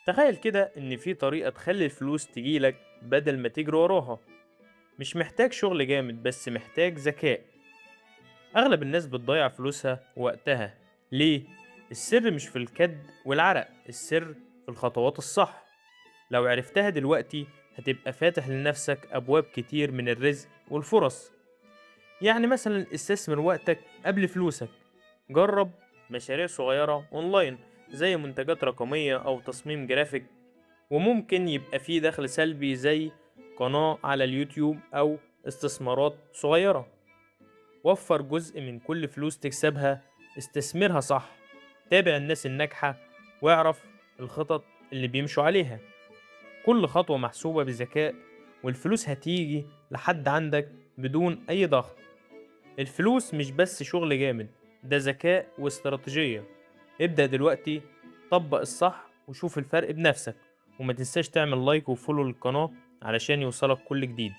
تخيل كده إن في طريقة تخلي الفلوس تجيلك بدل ما تجري وراها. مش محتاج شغل جامد، بس محتاج ذكاء. أغلب الناس بتضيع فلوسها ووقتها. ليه؟ السر مش في الكد والعرق، السر في الخطوات الصح. لو عرفتها دلوقتي هتبقى فاتح لنفسك أبواب كتير من الرزق والفرص. يعني مثلا استثمر وقتك قبل فلوسك. جرب مشاريع صغيرة أونلاين زي منتجات رقمية أو تصميم جرافيك، وممكن يبقى فيه دخل سلبي زي قناة على اليوتيوب أو استثمارات صغيرة. وفر جزء من كل فلوس تكسبها، استثمرها صح. تابع الناس الناجحة واعرف الخطط اللي بيمشوا عليها. كل خطوة محسوبة بذكاء، والفلوس هتيجي لحد عندك بدون أي ضغط. الفلوس مش بس شغل جامد، ده ذكاء واستراتيجية. ابدأ دلوقتي، طبق الصح وشوف الفرق بنفسك. وما تنساش تعمل لايك وفولو للقناة علشان يوصلك كل جديد.